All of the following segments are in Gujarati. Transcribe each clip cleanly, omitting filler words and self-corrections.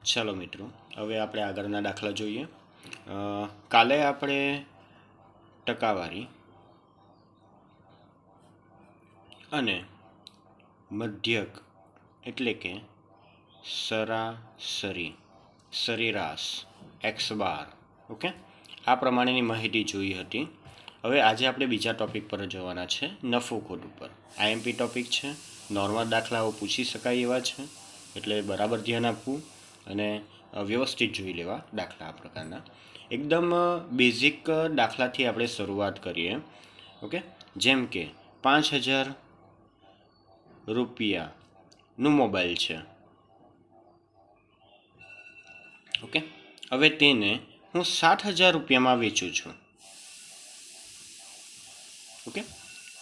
ચાલો મિત્રો, હવે આપણે આગળના દાખલા જોઈએ. કાલે આપણે ટકાવારી અને મધ્યક એટલે કે સરાસરી, સરેરાશ, એક્સ બાર, ઓકે, આ પ્રમાણેની માહિતી જોઈ હતી. હવે આજે આપણે બીજા ટોપિક પર જવાના છે, નફો ખોટ ઉપર. આઈએમપી ટોપિક છે, નોર્મલ દાખલાઓ પૂછી શકાય એવા છે, એટલે બરાબર ધ્યાન આપવું અને વ્યવસ્થિત જોઈ લેવા દાખલા. આ પ્રકારના એકદમ બેઝિક દાખલાથી આપણે શરૂઆત કરીએ. ઓકે, જેમ કે 5,000 રૂપિયાનું મોબાઈલ છે. ઓકે, હવે તેને હું 60,000 રૂપિયામાં વેચું છું. ઓકે,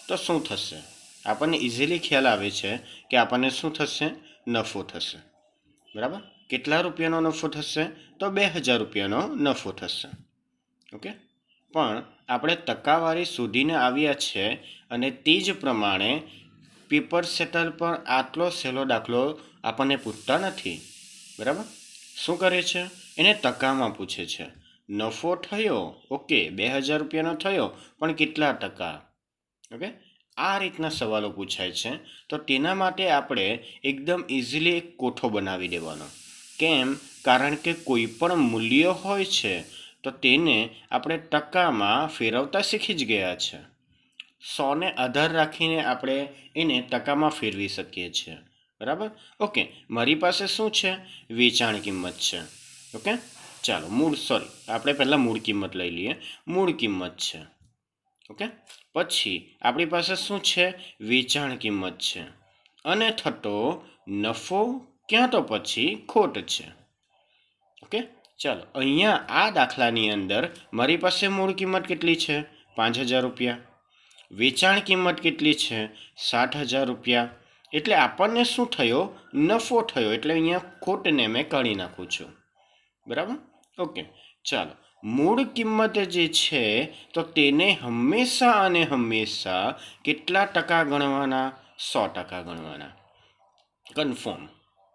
તો શું થશે? આપણને ઇઝીલી ખ્યાલ આવે છે કે આપણને શું થશે? નફો થશે. બરાબર, કેટલા રૂપિયાનો નફો થશે? તો 2,000 રૂપિયાનો નફો થશે. ઓકે, પણ આપણે ટકાવારી શોધીને આવ્યા છે અને તે જ પ્રમાણે પેપર સેટલ પર આટલો સહેલો દાખલો આપણને પૂછતા નથી. બરાબર, શું કરે છે? એને ટકામાં પૂછે છે. નફો થયો, ઓકે, 2,000 રૂપિયાનો થયો, પણ કેટલા ટકા? ઓકે, આ રીતના સવાલો પૂછાય છે. તો તેના માટે આપણે એકદમ ઇઝીલી એક કોઠો બનાવી દેવાનો. કેમ? કારણ કે કોઈ પણ મૂલ્ય હોય છે તો તેને આપણે ટકામાં ફેરવતા શીખી જ ગયા છે. 100ને આધાર રાખીને આપણે એને ટકામાં ફેરવી શકીએ છીએ. બરાબર, ઓકે. મારી પાસે શું છે? વેચાણ કિંમત છે. ઓકે, ચાલો આપણે પહેલાં મૂળ કિંમત લઈ લઈએ. મૂળ કિંમત છે. ઓકે, પછી આપણી પાસે શું છે? વેચાણ કિંમત છે અને થતો નફો ક્યાં તો પછી ખોટ છે. ઓકે, ચાલો અહીંયા આ દાખલાની અંદર મારી પાસે મૂળ કિંમત કેટલી છે? 5,000 રૂપિયા. વેચાણ કિંમત કેટલી છે? 60,000 રૂપિયા. એટલે આપણને શું થયો? નફો થયો. એટલે અહીંયા ખોટને મેં કાઢી નાખું છું. બરાબર, ઓકે. ચાલો, મૂળ કિંમત જે છે તો તેને હંમેશા અને હંમેશા કેટલા ટકા ગણવાના? 100% ગણવાના. કન્ફર્મ.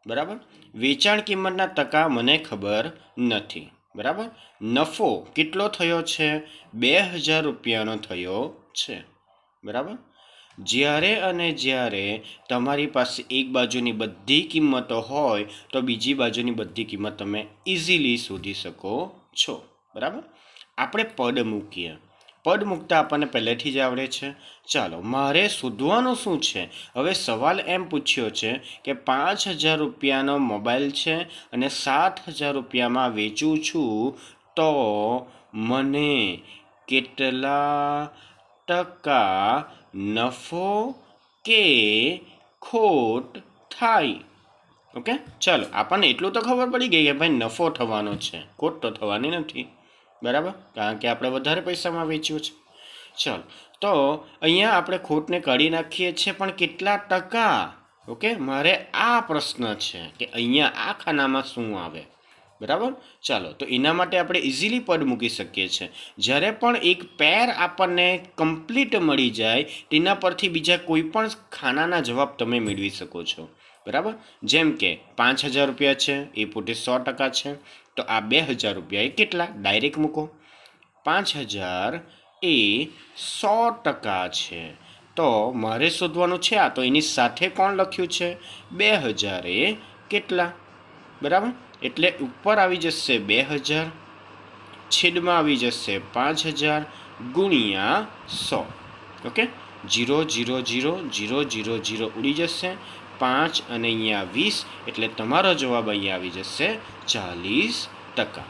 બરાબર, વેચાણ કિંમતના ટકા મને ખબર નથી. બરાબર, નફો કેટલો થયો છે? 2,000 રૂપિયાનો થયો છે. બરાબર, જ્યારે અને જ્યારે તમારી પાસે એક બાજુની બધી કિંમતો હોય તો બીજી બાજુની બધી કિંમત તમે ઇઝીલી શોધી શકો છો. બરાબર, આપણે પદ મૂકીએ. પદ મૂકતા આપણને પહેલેથી જ આવડે છે. ચાલો, મારે શોધવાનું શું છે? હવે સવાલ એમ પૂછ્યો છે કે 5,000 રૂપિયાનો મોબાઈલ છે અને 60,000 રૂપિયામાં વેચું છું, તો મને કેટલા ટકા નફો કે ખોટ થાય? ઓકે, ચાલો, આપણને એટલું તો ખબર પડી ગઈ કે ભાઈ નફો થવાનો છે, ખોટ તો થવાની નથી. બરાબર, કારણ કે આપણે વધારે પૈસામાં વેચ્યું છે. ચાલો, તો અહીંયા આપણે ખોટને કાઢી નાખીએ છીએ, પણ કેટલા ટકા? ઓકે, મારે આ પ્રશ્ન છે કે અહીંયા આ ખાનામાં શું આવે. બરાબર, ચાલો, તો એના માટે આપણે ઇઝીલી પદ મૂકી શકીએ છીએ. જ્યારે પણ એક પેર આપણને કમ્પ્લીટ મળી જાય તેના પરથી બીજા કોઈ પણ ખાનાના જવાબ તમે મેળવી શકો છો. બરાબર, જેમ કે 5,000 રૂપિયા છે એ પોતે 100% છે, તો આ 2,000 રૂપિયા એ કેટલા? ડાયરેક્ટ મૂકો. 5,000 એ 100% છે, તો મારે શોધવાનું છે આ, તો એની સાથે કોણ લખ્યું છે? 2,000 એ કેટલા? બરાબર, એટલે ઉપર આવી જશે 2,000, છેદમાં આવી જશે 5,000 ગુણ્યા 100. ઓકે, 0 0 0 0 0 0 ઉડી જશે. 5 અને અહીંયા 20, એટલે તમારો જવાબ અહીંયા આવી જશે 40%.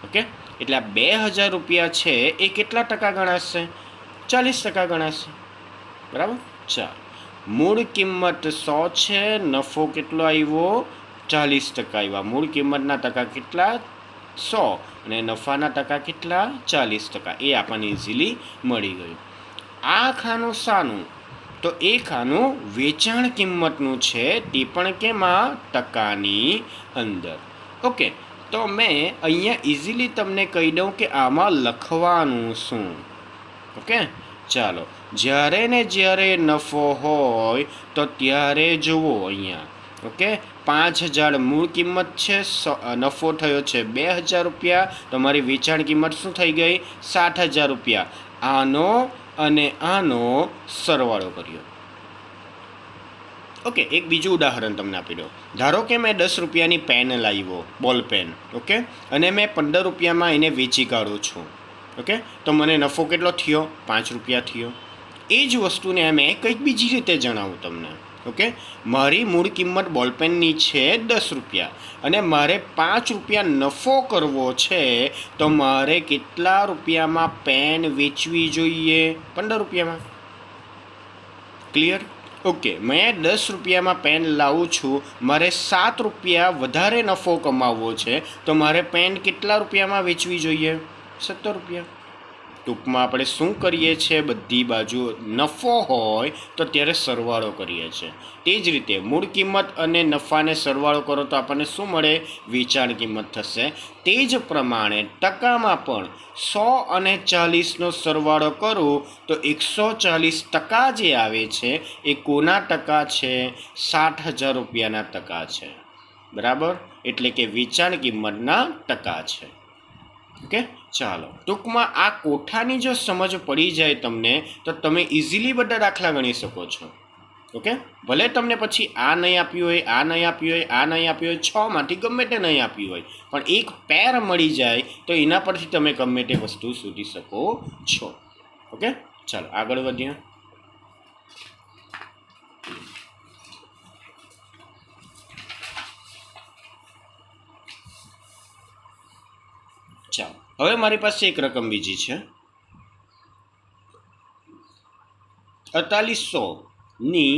ઓકે, એટલે આ 2,000 રૂપિયા છે એ કેટલા ટકા ગણાશે? 40% ગણાશે. બરાબર, ચાલો, મૂળ કિંમત 100 છે, નફો કેટલો આવ્યો? 40% આવ્યા. મૂળ કિંમતના ટકા કેટલા? 100 અને નફાના ટકા કેટલા? 40%. એ આપણને ઇઝીલી મળી ગયું. આ ખાનું શાનું? તો એ ખાનું વેચાણ કિંમતનું છે, તે પણ કેમાં? ટકાની અંદર. ઓકે, તો મેં અહીંયા ઇઝીલી તમને કહી દઉં કે આમાં લખવાનું શું. ઓકે, ચાલો, જ્યારે ને જ્યારે નફો હોય તો ત્યારે જુઓ અહીંયા. ઓકે, 5000 મૂળ કિંમત છે, નફો થયો છે 2000 રૂપિયા, તો મારી વેચાણ કિંમત શું થઈ ગઈ? 60000 રૂપિયા. આનો અને આનો સરવાળો કર્યો. ઓકે, એક બીજું ઉદાહરણ તમને આપી દો. ધારો કે મેં 10 રૂપિયાની પેન લાવ્યો, બોલ પેન, ઓકે, અને મેં 15 રૂપિયામાં એને વેચી કાઢું છું. ઓકે, તો મને નફો કેટલો થયો? 5 રૂપિયા થયો. એ જ વસ્તુને મેં કંઈક બીજી રીતે જણાવું તમને. ઓકે, મારી મૂળ કિંમત બોલપેનની છે 10 રૂપિયા અને મારે 5 રૂપિયા નફો કરવો છે, તો મારે કેટલા રૂપિયામાં પેન વેચવી જોઈએ? 15 રૂપિયામાં. ક્લિયર? ઓકે, મેં 10 રૂપિયામાં પેન લાવું છું, મારે 7 રૂપિયા વધારે નફો કમાવવો છે, તો મારે પેન કેટલા રૂપિયામાં વેચવી જોઈએ? 17 રૂપિયા. ટૂંકમાં આપણે શું કરીએ છીએ? બધી બાજુ નફો હોય તો ત્યારે સરવાળો કરીએ છીએ. તે જ રીતે મૂળ કિંમત અને નફાને સરવાળો કરો તો આપણને શું મળે? વેચાણ કિંમત થશે. તે જ પ્રમાણે ટકામાં પણ 100 અને 40નો સરવાળો કરું તો 140% જે આવે છે એ કોના ટકા છે? 60000 રૂપિયાના ટકા છે. બરાબર? એટલે કે વેચાણ કિંમતના ટકા છે. ઓકે, ચાલો. ટૂંકમાં આ કોઠાની જો સમજ પડી જાય તમને, તો તમે ઇઝીલી બધા દાખલા ગણી શકો છો. ઓકે, ભલે તમને પછી આ નહીં આપ્યું હોય, આ નહીં આપ્યું હોય, આ નહીં આપ્યું હોય, 6માંથી ગમે તે નહીં આપ્યું હોય, પણ એક પેર મળી જાય તો એના પરથી તમે ગમે તે વસ્તુ શોધી શકો છો. ઓકે, ચાલો આગળ વધીએ. ચાલો, હવે મારી પાસે એક રકમ બીજી છે. 4800ની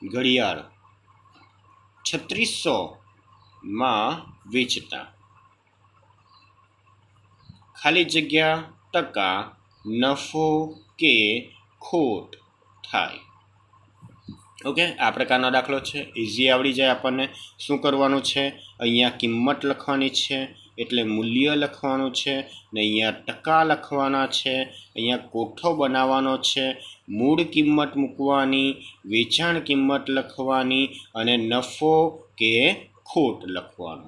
ઘડિયાળ 3600માં વેચતા ખાલી જગ્યા ટકા નફો કે ખોટ થાય. ઓકે, આ પ્રકારનો દાખલો છે. ઇઝી આવડી જાય આપણને. શું કરવાનું છે? અહીંયા કિંમત લખવાની છે, એટલે મૂલ્ય લખવાનું છે, ને અહીંયા ટકા લખવાના છે, અહીંયા કોઠો બનાવવાનો છે, મૂળ કિંમત મૂકવાની, વેચાણ કિંમત લખવાની અને નફો કે ખોટ લખવાનો.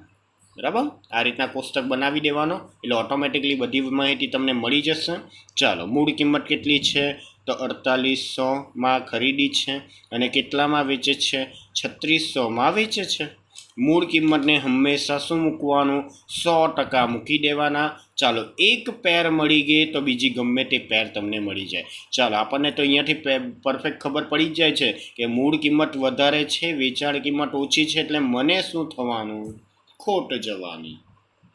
બરાબર? આ રીતના કોષ્ટક બનાવી દેવાનો એટલે ઓટોમેટિકલી બધી માહિતી તમને મળી જશે. ચાલો, મૂળ કિંમત કેટલી છે? તો 4800માં ખરીદી છે અને કેટલામાં વેચે છે? 3600માં વેચે છે. મૂળ કિંમતને હંમેશા શું મૂકવાનું? 100% મૂકી દેવાના. ચાલો, એક પેર મળી ગઈ તો બીજી ગમે તે પેર તમને મળી જાય. ચાલો, આપણને તો અહીંયાથી પરફેક્ટ ખબર પડી જ જાય છે કે મૂળ કિંમત વધારે છે, વેચાણ કિંમત ઓછી છે, એટલે મને શું થવાનું? ખોટ જવાની.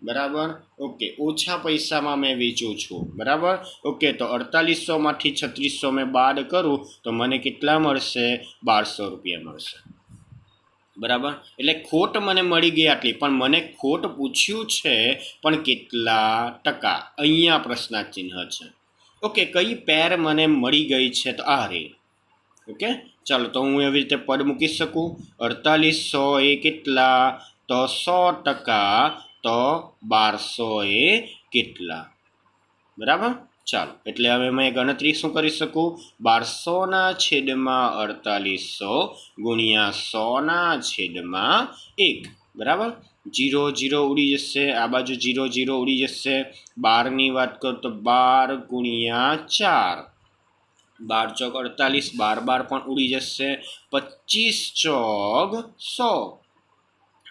બરાબર? ઓકે, ઓછા પૈસામાં મેં વેચું છું. બરાબર? ઓકે, તો 4800માંથી 3600 મેં બાદ કરું તો મને કેટલા મળશે? 1200 રૂપિયા મળશે. બરાબર? એટલે ખોટ મને મળી ગઈ આટલી, પણ મને ખોટ પૂછ્યું છે પણ કેટલા ટકા? અહીંયા પ્રશ્નાર્થ ચિહ્ન છે. ઓકે, કઈ પેર મને મળી ગઈ છે? તો આ રે. ઓકે, ચાલો, તો હું એવી રીતે પદ મૂકી શકું. 4800 એ કેટલા? તો 100%, તો 1200 એ કેટલા? બરાબર? ચાલો, એટલે હવે મેં ગણતરી શું કરી શકું? 1200/4800 ગુણ્યા 100/1. બરાબર? 0 0 ઉડી જશે, આ બાજુ 0 0 ઉડી જશે. 12ની વાત કરું તો 12 ગુણ્યા 4, 12 ચોક 48, 12 12 પણ ઉડી જશે. 25 ચોક 100,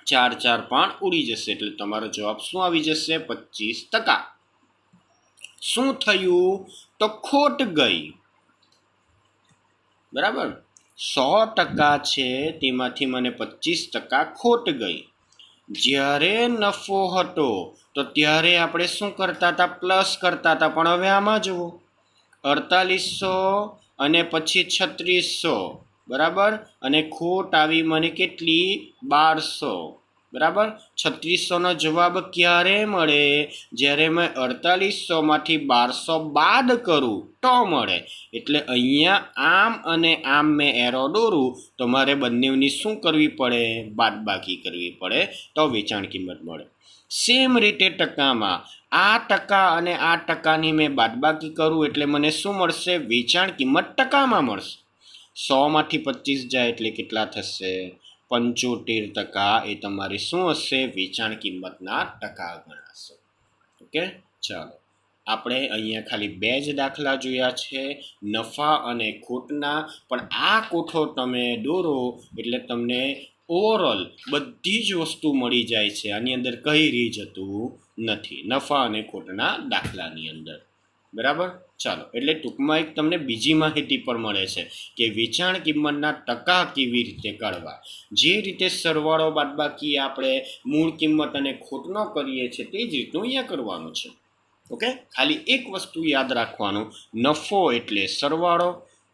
4 4 પણ ઉડી જશે. એટલે તમારો જવાબ શું આવી જશે? 25%. શું થયું? તો ખોટ ગઈ. બરાબર? 100% છે તેમાંથી મને 25% ખોટ ગઈ. જ્યારે નફો હતો તો ત્યારે આપણે શું કરતા હતા? પ્લસ કરતા હતા. પણ હવે આમાં જુઓ, 4800 અને પછી 3600. બરાબર? અને ખોટ આવી મને કેટલી? 1200. બરાબર? 3600નો જવાબ ક્યારે મળે? જ્યારે મેં 4800માંથી 1200 બાદ કરું તો મળે. એટલે અહીંયા આમ અને આમ મેં એરો દોરું તો મારે બંનેની શું કરવી પડે? બાદબાકી કરવી પડે, તો વેચાણ કિંમત મળે. સેમ રીતે ટકામાં આ ટકા અને આ ટકાની મેં બાદબાકી કરું એટલે મને શું મળશે? વેચાણ કિંમત ટકામાં મળશે. 100માંથી 25 જાય એટલે કેટલા થશે? 75% એ તમારી શું હશે? વેચાણ કિંમતના ટકા ગણાશે. ઓકે, ચાલો આપણે અહીંયા ખાલી 2 જ દાખલા જોયા છે, નફા અને ખોટના. પણ આ કોઠો તમે દોરો એટલે તમને ઓવરઓલ બધી જ વસ્તુ મળી જાય છે. આની અંદર કઈ રહી જતું નથી નફા અને ખોટના દાખલાની અંદર. બરાબર, ચાલો એટલે ટૂંકમાં એક તમને બીજી માહિતી પણ મળે છે કે વેચાણ કિંમતના ટકા કેવી રીતે કાઢવા. જે રીતે સરવાળો બાદબાકી આપણે મૂળ કિંમત અને ખોટનો કરીએ છીએ તે જ રીતનું અહીંયા કરવાનું છે. ઓકે, ખાલી એક વસ્તુ યાદ રાખવાનું, નફો એટલે સરવાળો,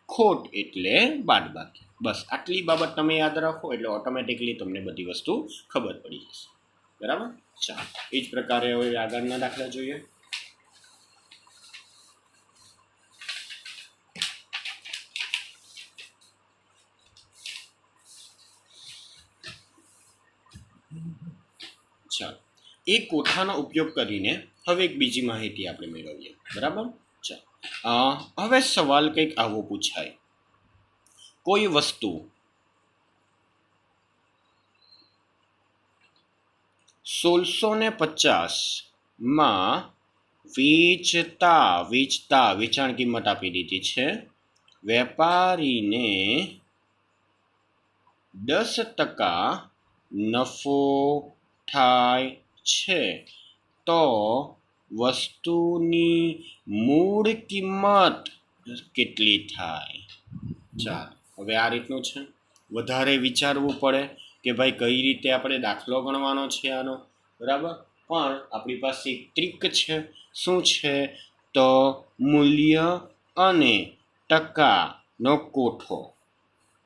ખોટ એટલે બાદબાકી. બસ આટલી બાબત તમે યાદ રાખો એટલે ઓટોમેટિકલી તમને બધી વસ્તુ ખબર પડી જશે. બરાબર, ચાલો એ જ પ્રકારે હવે આગળના દાખલા જોઈએ. ચાલો એ કોઠાનો ઉપયોગ કરીને હવે એક બીજી માહિતી આપણે મેળવીએ. બરાબર, ચાલો હવે સવાલ કંઈક આવો પૂછાય, કોઈ વસ્તુ 1650 માં વેચાણ કિંમત આપી દીધી છે, વેપારીને 10% નફો થાય છે, તો વસ્તુની મૂળ કિંમત કેટલી થાય? ચાલો હવે આ રીતનું છે, વધારે વિચારવું પડે કે ભાઈ કઈ રીતે આપણે દાખલો ગણવાનો છે આનો. બરાબર, પણ આપણી પાસે એક ટ્રીક છે. શું છે? તો મૂલ્ય અને ટકાનો કોઠો.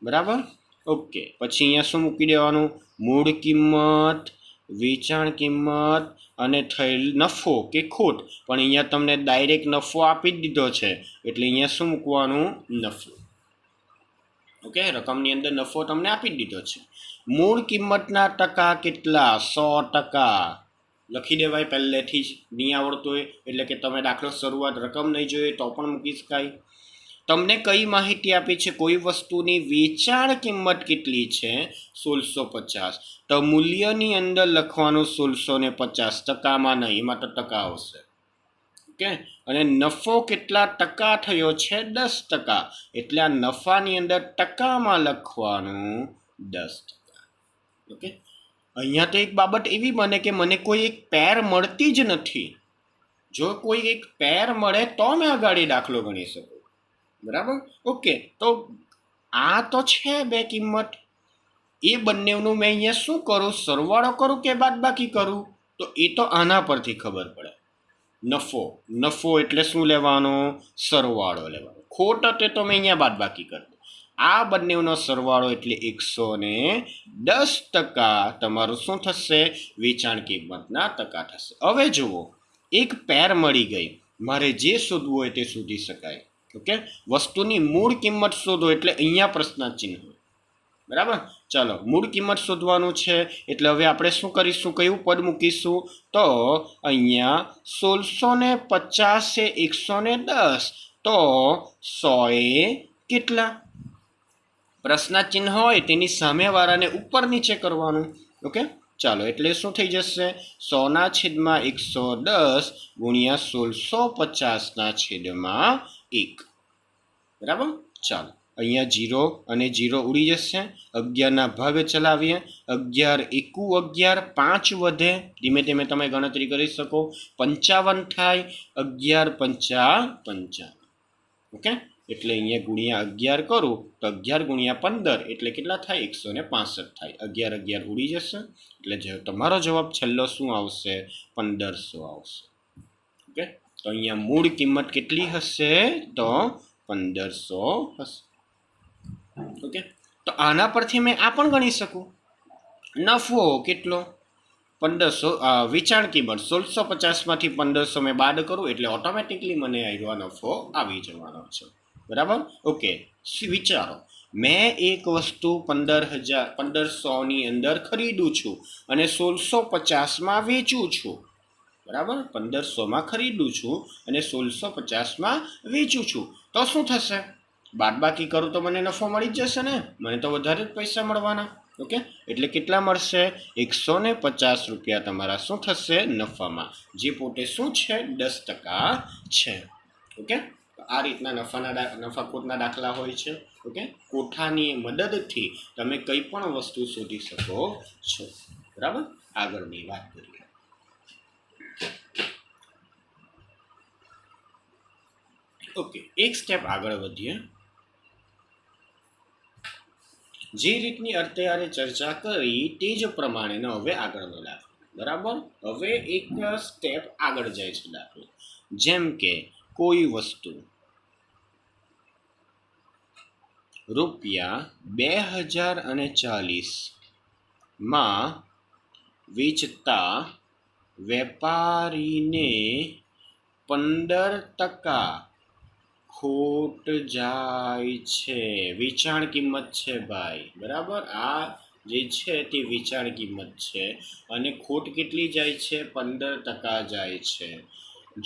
બરાબર, ઓકે, પછી અહીંયા શું મૂકી દેવાનું? મૂળ કિંમત, વેચાણ કિંમત અને થયેલ નફો કે ખોટ. પણ અહીંયા તમને ડાયરેક્ટ નફો આપી જ દીધો છે એટલે અહીંયા શું મૂકવાનું? નફો. ઓકે, રકમની અંદર નફો તમને આપી જ દીધો છે. મૂળ કિંમતના ટકા કેટલા? 100%. લખી દેવાય પહેલેથી જ, નહીં આવડતું હોય એટલે કે તમે દાખલો શરૂઆત રકમ નહીં જોઈએ તો પણ મૂકી શકાય. તમને કઈ માહિતી આપી છે? કોઈ વસ્તુની વેચાણ કિંમત કેટલી છે? 1650. તો મૂલ્યની અંદર લખવાનું 1650, ટકામાં નહીં, એમાં તો ટકા આવશે. ઓકે, અને નફો કેટલા ટકા થયો છે? 10%. એટલે આ નફાની અંદર ટકામાં લખવાનું 10%. ઓકે, અહીંયા તો એક બાબત એવી બને કે મને કોઈ એક પેર મળતી જ નથી. જો કોઈ એક પેર મળે તો મેં આગાડી દાખલો ગણી શકું. બરાબર, ઓકે, તો આ તો છે બે કિંમત, એ બંનેનું મેં અહીંયા શું કરું? સરવાળો કરું કે બાદબાકી કરું? તો એ તો આના પરથી ખબર પડે. નફો એટલે શું લેવાનો? સરવાળો લેવાનો. ખોટ એટલે તો મેં અહીંયા બાદબાકી કરી. આ બંનેનો સરવાળો એટલે 110% તમારું શું થશે? વેચાણ કિંમતના ટકા થશે. હવે જુઓ, એક પેર મળી ગઈ, મારે જે શોધવું હોય તે શોધી શકાય. ઓકે, વસ્તુની મૂળ કિંમત શોધો એટલે અહીંયા પ્રશ્નાર્થ ચિહ્ન. બરાબર, ચાલો મૂળ કિંમત શોધવાનું છે એટલે હવે આપણે શું કરીશું? કયું પદ મૂકીશું? તો અહીંયા 1650 એ 110, તો 100 એ કેટલા? પ્રશ્નાર્થ ચિહ્ન હોય તેની સામેવાળાને ઉપર નીચે કરવાનું. ઓકે, ચાલો એટલે શું થઈ જશે? 100/110 ગુણ્યા 1650/1. બરાબર, ચાલો અહીંયા 0 અને 0 ઉડી જશે. 11ના ભાગ ચલાવીએ. 11 એકુ 11, 5 વધે, ધીમે ધીમે તમે ગણતરી કરી શકો. 55 થાય. 11 × 5 = 55. ઓકે, એટલે અહીંયા ગુણ્યા 11 કરું તો 11 × 15 એટલે કેટલા થાય? 165 થાય. 11 ઉડી જશે એટલે તમારો જવાબ છેલ્લો શું આવશે? 1500 આવશે. ઓકે, તો અહીંયા મૂળ કિંમત કેટલી હશે? તો 1500 હશે. ઓકે, તો આના પરથી મેં આ પણ ગણી શકું. નફો કેટલો? 1500. વેચાણ કિંમત 1650માંથી 1500 મેં બાદ કરું એટલે ઓટોમેટિકલી મને આવ્યો નફો આવી જવાનો છે. બરાબર, ઓકે, વિચારો, મેં એક વસ્તુ 1500ની અંદર ખરીદું છું અને 1650માં વેચું છું. બરાબર, 1500માં ખરીદું છું અને 1650માં વેચું છું. તો શું થશે? બાદબાકી કરું તો મને નફો મળી જ જશે ને, મને તો વધારે જ પૈસા મળવાના. ઓકે, એટલે કેટલા મળશે? 150 રૂપિયા તમારા શું થશે? નફામાં, જે પોતે શું છે? 10% છે. ઓકે, આ રીતના નફાખોટના દાખલા હોય છે. ઓકે, કોઠાની મદદથી તમે કંઈ પણ વસ્તુ શોધી શકો છો. બરાબર, આગળની વાત કરીએ. ઓકે, એક સ્ટેપ આગળ વધીએ. જે રીતની અત્યારે ચર્ચા કરી તે જ પ્રમાણેનો હવે આગળનો દાખલો. બરાબર, હવે એક સ્ટેપ આગળ જાય છે દાખલો. જેમ કે કોઈ વસ્તુ ₹2040 માં વેચતા વેપારીને 15% ખોટ જાય છે. વેચાણ કિંમત છે ભાઈ, બરાબર, આ જે છે તે વેચાણ કિંમત છે અને ખોટ કેટલી જાય છે? 15% જાય છે.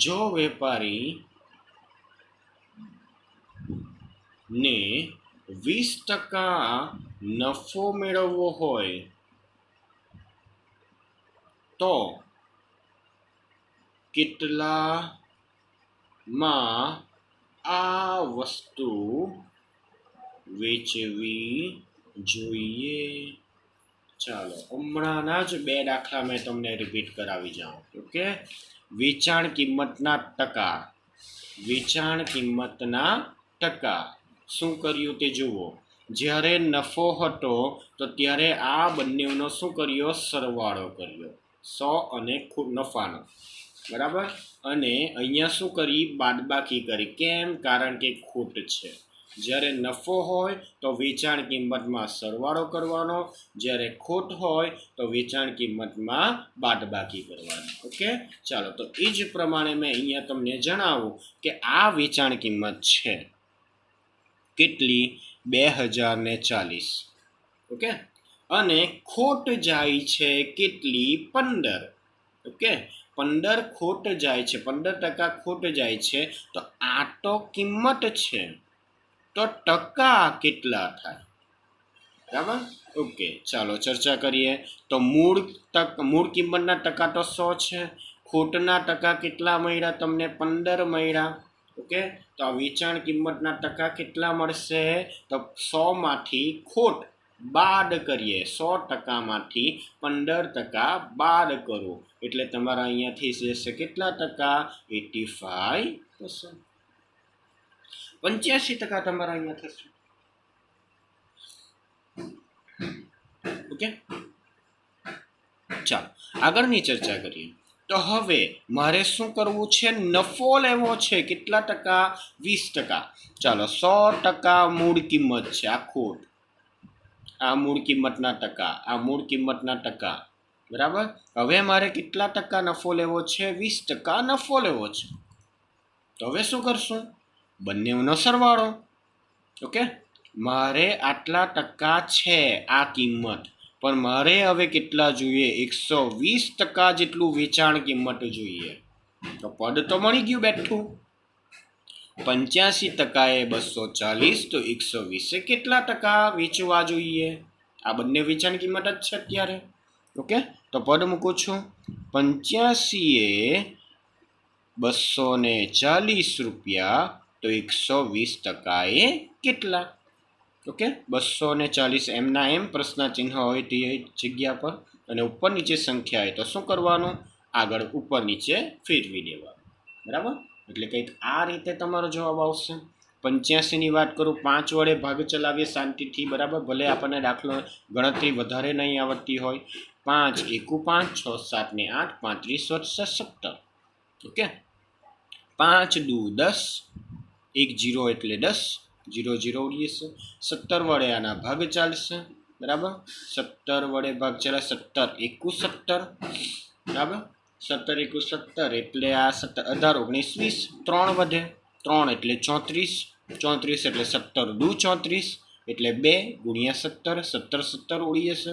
જો વેપારી ને 20% નફો મેળવવો હોય તો કેટલામાં આ વસ્તુ વેચવી જોઈએ? ચાલો, હમણાંના જ 2 દાખલા મેં તમને રિપીટ કરાવી જાઉં. ઓકે, વેચાણ કિંમતના ટકા, વેચાણ કિંમતના ટકા શું કર્યું તે જુઓ. જ્યારે નફો હતો તો ત્યારે આ બંનેનો શું કર્યો? સરવાળો કર્યો, 100 અને નફાનો. બરાબર, અને અહીંયા શું કરી? બાદબાકી કરી. કેમ? કારણ કે ખોટ છે. જ્યારે નફો હોય તો વેચાણ કિંમતમાં સરવાળો કરવાનો, જ્યારે ખોટ હોય તો વેચાણ કિંમતમાં બાદબાકી કરવાની. ઓકે, ચાલો, તો એ જ પ્રમાણે મેં અહીંયા તમને જણાવું કે આ વેચાણ કિંમત છે કેટલી? 2040. ઓકે, અને ખોટ જાય છે કેટલી? 15. ઓકે, 15 ખોટ જાય છે, 15% ખોટ જાય છે. તો આ તો કિંમત છે, તો ટકા કેટલા થાય? બરાબર, ઓકે, ચાલો ચર્ચા કરીએ. તો મૂળ કિંમતના ટકા તો 100 છે. ખોટના ટકા કેટલા મળ્યા તમને? 15 મળ્યા. ઓકે, તો આ વેચાણ કિંમતના ટકા કેટલા મળશે? તો 100 માંથી ખોટ બાદ કરીએ, 100%માંથી 15% બાદ કરો એટલે તમારા અહીંયાથી જશે કેટલા ટકા? 85%. 85% તમારા અહીંયા થશે. ઓકે, ચાલો આગળની ચર્ચા કરીએ. તો હવે મારે શું કરવું છે? નફો લેવો છે. કેટલા ટકા? 20%. ચાલો, 100% મૂળ કિંમત છે આ ખોટ, આ મૂળ કિંમતના ટકા, આ મૂળ કિંમતના ટકા. બરાબર, હવે મારે કેટલા ટકા નફો લેવો છે? 20% નફો લેવો છે. તો હવે શું કરશું? બંનેનો સરવાળો. ઓકે, મારે આટલા ટકા છે આ કિંમત, પણ મારે હવે કેટલા જોઈએ? 120% જેટલું વેચાણ કિંમત જોઈએ. તો પદ તો મળી ગયું બેઠું. 85% એ 240, તો 120 કેટલા ટકા વેચવા જોઈએ? આ બંને વેચાણ કિંમત જ છે અત્યારે. ઓકે, તો પદ મૂકું છું. 85 એ 240 રૂપિયા, તો 120% એ કેટલા? ઓકે, 240 એમના એમ પ્રશ્ન ચિહ્ન હોય તે જગ્યા પર, અને ઉપર નીચે સંખ્યા હોય તો શું કરવાનું? આગળ ઉપર નીચે ફેરવી દેવાનું. બરાબર, એટલે કંઈક આ રીતે તમારો જવાબ આવશે. 85ની વાત કરું, 5 વડે ભાગ ચલાવીએ શાંતિથી. બરાબર, ભલે આપણને દાખલો ગણતરી વધારે નહીં આવડતી હોય. 5 એકુ 5, 6 7 ને 8, 35 વધશે 17. ઓકે, 5 દુ 10, 1 0 એટલે 10, 0 0 ઉડીએ છે. 17 વડે આના ભાગ ચાલશે. બરાબર, 17 વડે ભાગ ચાલે, 17 એકુ 17. બરાબર, 17 એકુ 17 એટલે આ 18 19 20, 3 વધે, 3 એટલે 34, 34 એટલે 17 દુ 34 એટલે 2 ગુણ્યા 17, 17 17 ઉડીએ છે.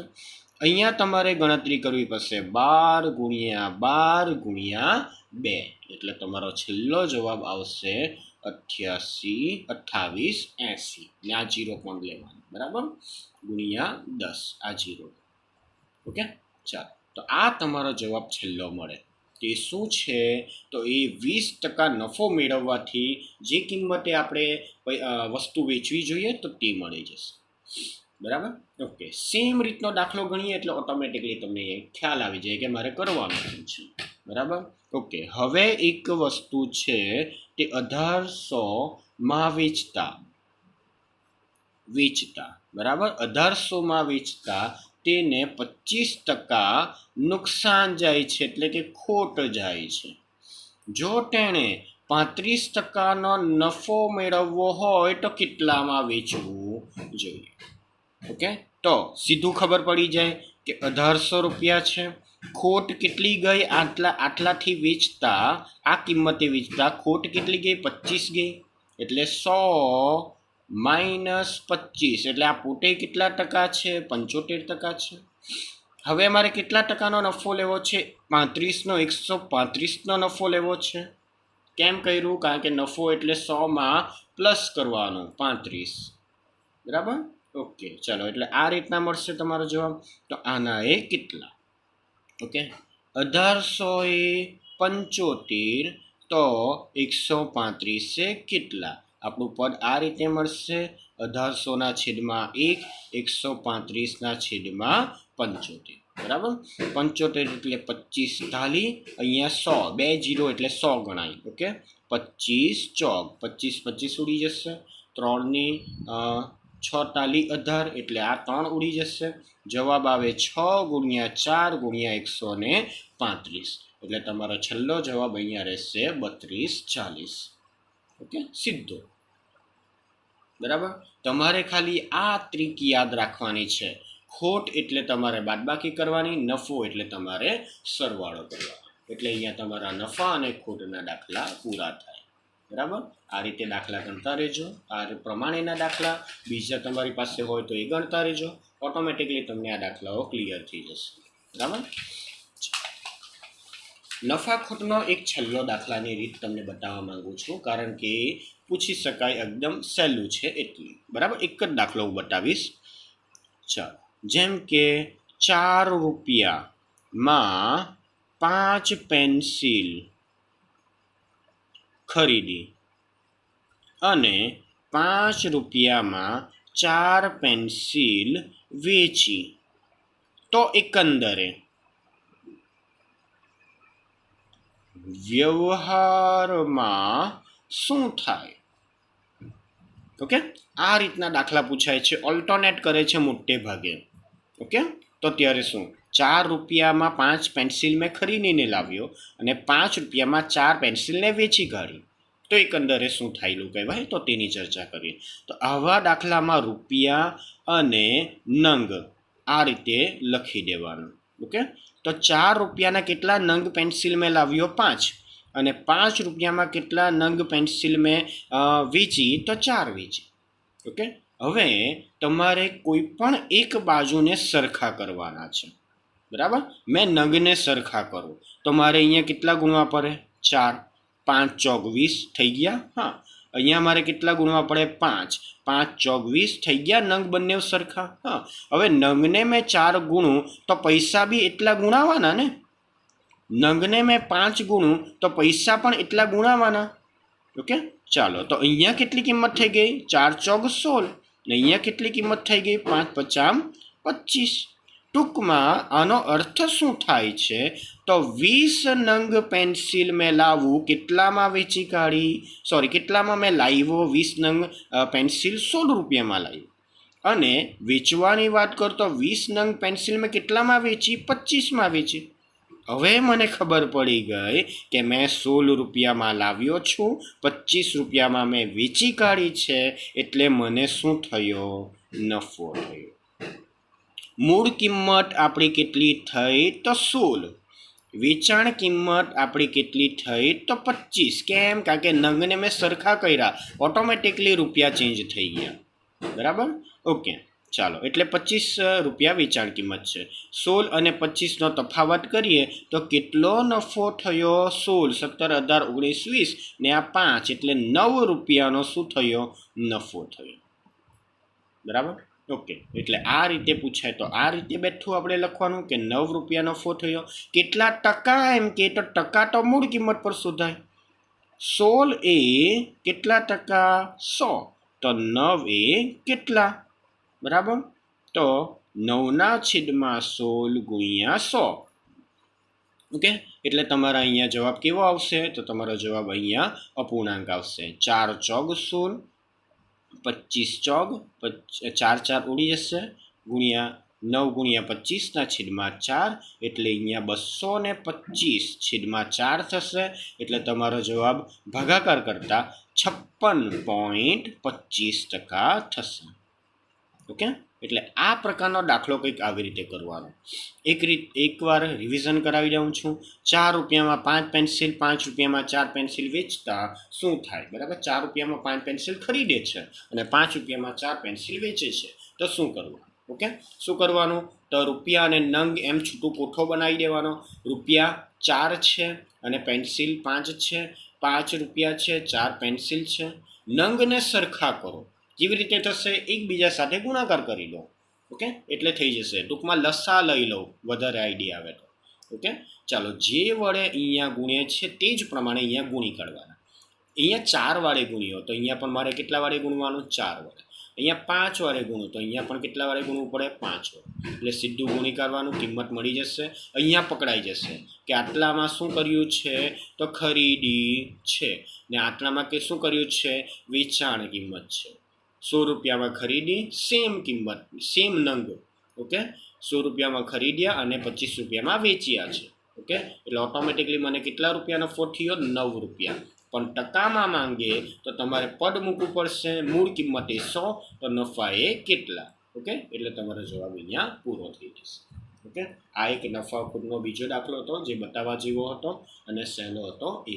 અહીંયા તમારે ગણતરી કરવી પડશે 12 ગુણ્યા 12 ગુણ્યા 2, એટલે તમારો છેલ્લો જવાબ આવશે 88, 28, 80. ને આ 0 પણ લેવાનું. બરાબર, ગુણ્યા 10 આ 0. ઓકે, ચાલો તો આ તમારો જવાબ છેલ્લો મળે તે શું છે? તો એ 20% નફો મેળવવાથી જે કિંમતે આપણે વસ્તુ વેચવી જોઈએ તો તે મળી જશે. બરાબર, ઓકે. સેમ રીતનો દાખલો ગણીએ એટલે ઓટોમેટિકલી તમને ખ્યાલ આવી જાય કે મારે કરવાનું શું છે. બરાબર, ઓકે. હવે એક વસ્તુ છે તે 1800 વેચતા બરાબર, 1800 વેચતા તેને 25% નુકસાન જાય છે, એટલે કે ખોટ જાય છે. જો તેણે 35%નો નફો મેળવવો હોય તો કેટલામાં વેચવું જોઈએ? ઓકે, તો સીધું ખબર પડી જાય કે 1800 રૂપિયા છે, ખોટ કેટલી ગઈ? આટલાથી વેચતા, આ કિંમતે વેચતા ખોટ કેટલી ગઈ? 25 ગઈ. એટલે 100 માઇનસ 25 એટલે આ પોતે કેટલા ટકા છે? 75% છે. હવે મારે કેટલા ટકાનો નફો લેવો છે? 35નો 135નો નફો લેવો છે. કેમ કર્યું? કારણ કે નફો એટલે 100માં પ્લસ કરવાનો 35. બરાબર, ઓકે. ચાલો, એટલે આ રીતના મળશે તમારો જવાબ. તો આના એ કેટલા? ઓકે, 1800 એ 75 તો 135 એ કેટલા? આપણું પદ આ રીતે મળશે: 1800 છેદમાં 1, 135 છેદમાં 75. બરાબર, 75 એટલે 25 ઢાલી, અહીંયા 100, 2 0 એટલે 100 ગણાય. ઓકે, 25 ચોક 25 25 ઉડી જશે. 3 ની 6 ટાલી 18 એટલે આ 3 ઉડી જશે. જવાબ આવે 6 ગુણ્યા 4 ગુણ્યા 135. એટલે તમારો છેલ્લો જવાબ અહીંયા રહેશે 3240. ઓકે, સીધો. બરાબર, તમારે ખાલી આ ટ્રીક યાદ રાખવાની છે. ખોટ એટલે તમારે બાદબાકી કરવાની, નફો એટલે તમારે સરવાળો કરવાનો. એટલે અહીંયા તમારા નફા અને ખોટના દાખલા પૂરા થાય. બરાબર, આ રીતે દાખલા ગણતા રહેજો. આ પ્રમાણેના દાખલા બીજા તમારી પાસે હોય તો એ ગણતા રહેજો. ઓટોમેટિકલી તમને આ દાખલાઓ ક્લિયર થઈ જશે. બરાબર, નફા ખોટનો એક છેલ્લો દાખલાની રીત તમને બતાવવા માંગુ છું, કારણ કે પૂછી શકાય, એકદમ સહેલું છે એટલે. બરાબર, એક જ દાખલો હું બતાવીશ. ચાલો, જેમ કે 4 રૂપિયામાં 5 પેન્સિલ ખરીદી અને 5 રૂપિયામાં 4 પેન્સિલ વેચી, તો એકંદરે વ્યવહારમાં શું થાય? ઓકે, આ રીતના દાખલા પૂછાય છે, ઓલ્ટરનેટ કરે છે મોટે ભાગે. ઓકે, તો ત્યારે શું? 4 રૂપિયામાં 5 પેન્સિલ મેં ખરીદીને લાવ્યો અને 5 રૂપિયામાં 4 પેન્સિલને વેચી કાઢી, તો એકંદરે શું થયેલું કહેવાય? તો તેની ચર્ચા કરીએ. તો આવા દાખલામાં રૂપિયા અને નંગ આ રીતે લખી દેવાનું. ઓકે, તો 4 રૂપિયાના કેટલા નંગ પેન્સિલ મેં લાવ્યો? 5. અને 5 રૂપિયામાં કેટલા નંગ પેન્સિલ મેં વેચી? તો 4 વેચી. ઓકે, હવે તમારે કોઈ પણ એક બાજુને સરખા કરવાના છે. બરાબર, મેં નંગને સરખા કરું તો મારે અહીંયા કેટલા ગુણવા પડે? 4. 5 ચોક 20 થઈ ગયા. હા, અહીંયા મારે કેટલા ગુણવા પડે? 5. 5 ચોક 20 થઈ ગયા. નંગ બંને સરખા. હા, હવે નંગને મેં 4 ગુણું તો પૈસા બી એટલા ગુણાવાના ને. નંગને મેં 5 ગુણું તો પૈસા પણ એટલા ગુણાવાના. ઓકે, ચાલો, તો અહીંયા કેટલી કિંમત થઈ ગઈ? 4 ચોક 16. ને અહીંયા કેટલી કિંમત થઈ ગઈ? 5 પચામ 25. ટૂંકમાં આનો અર્થ શું થાય છે? તો 20 નંગ પેન્સિલ મેં લાવવું, કેટલામાં વેચી કાઢી? કેટલામાં મેં લાવ્યો? 20 નંગ પેન્સિલ 16 રૂપિયામાં લાવ્યો. અને વેચવાની વાત કરતો 20 નંગ પેન્સિલ મેં કેટલામાં વેચી? 25માં વેચી. હવે મને ખબર પડી ગઈ કે મેં 16 રૂપિયામાં લાવ્યો છું, 25 રૂપિયામાં મેં વેચી કાઢી છે, એટલે મને શું થયો? નફો થયો. મૂળ કિંમત આપણી કેટલી થઈ? તો 16. વેચાણ કિંમત આપણી કેટલી થઈ? તો 25. કેમ? કારણ કે નંગને મેં સરખા કર્યા, ઓટોમેટિકલી રૂપિયા ચેન્જ થઈ ગયા. બરાબર, ઓકે. ચાલો, એટલે 25 રૂપિયા વેચાણ કિંમત છે. 16 અને 25નો તફાવત કરીએ તો કેટલો નફો થયો? 16, 17, 18, 19, 20 ને આ 5 એટલે 9 રૂપિયાનો શું થયો? નફો થયો. બરાબર, ઓકે, એટલે આ રીતે પૂછાય તો આ રીતે બેઠું આપણે લખવાનું કે 9 રૂપિયા નફો થયો. કેટલા ટકા એમ કે તો ટકા તો મૂળ કિંમત પર શોધાય. 16 એ કેટલા ટકા? 100. તો 9 એ કેટલા? બરાબર. તો 9/16 ગુણ્યા 100. ઓકે, એટલે તમારા અહીંયા જવાબ કેવો આવશે? તો તમારો જવાબ અહીંયા અપૂર્ણાંક આવશે. 4 ચોગ 16, 25 ચોગ 4 4 ઉડી જશે, ગુણ્યા 9 ગુણ્યા 25/4, એટલે અહીંયા 225/4 થશે. એટલે તમારો જવાબ ભાગાકાર કરતા 56.25% થશે. ઓકે, એટલે આ પ્રકારનો દાખલો કંઈક આવી રીતે કરવાનો. એકવાર રિવિઝન કરાવી દઉં છું. 4 રૂપિયામાં 5 પેન્સિલ, 5 રૂપિયામાં 4 પેન્સિલ વેચતા શું થાય? બરાબર, 4 રૂપિયામાં 5 પેન્સિલ ખરીદે છે અને 5 રૂપિયામાં 4 પેન્સિલ વેચે છે. તો શું કરવું? ઓકે, શું કરવાનું? તો રૂપિયા અને નંગ એમ છૂટું કોઠો બનાવી દેવાનો. રૂપિયા 4 છે અને પેન્સિલ 5 છે. 5 રૂપિયા છે, 4 પેન્સિલ છે. નંગને સરખા કરો. કેવી રીતે થશે? એકબીજા સાથે ગુણાકાર કરી લો. ઓકે, એટલે થઈ જશે. ટૂંકમાં લસા લઈ લો, વધારે આઈડિયા આવે તો. ઓકે, ચાલો, જે વડે અહીંયા ગુણ્યા છે તે જ પ્રમાણે અહીંયા ગુણી કાઢવાના. અહીંયા 4 વાળે ગુણ્યો તો અહીંયા પણ મારે કેટલા વાળે ગુણવાનું? 4 વડે. અહીંયા 5 વાળે ગુણ્યું તો અહીંયા પણ કેટલા વાળે ગુણવું પડે? 5 વડે. એટલે સીધું ગુણી કાઢવાનું, કિંમત મળી જશે. અહીંયા પકડાઈ જશે કે આટલામાં શું કર્યું છે? તો ખરીદી છે, ને આટલામાં કે શું કર્યું છે? વેચાણ કિંમત છે. 100 રૂપિયામાં ખરીદી, સેમ કિંમત, સેમ નંગ. ઓકે, 100 રૂપિયામાં ખરીદ્યા અને 25 રૂપિયામાં વેચ્યા છે. ઓકે, એટલે ઓટોમેટિકલી મને કેટલા રૂપિયા નફો થયો? 9 રૂપિયા. પણ ટકામાં માંગે તો તમારે પદ મૂકવું પડશે. મૂળ કિંમત એ 100, તો નફા એ કેટલા? ઓકે, એટલે તમારો જવાબ અહીંયા પૂરો થઈ જશે. ઓકે, આ એક નફાખોરીનો બીજો દાખલો હતો જે બતાવવા જેવો હતો અને સહેલો હતો એ.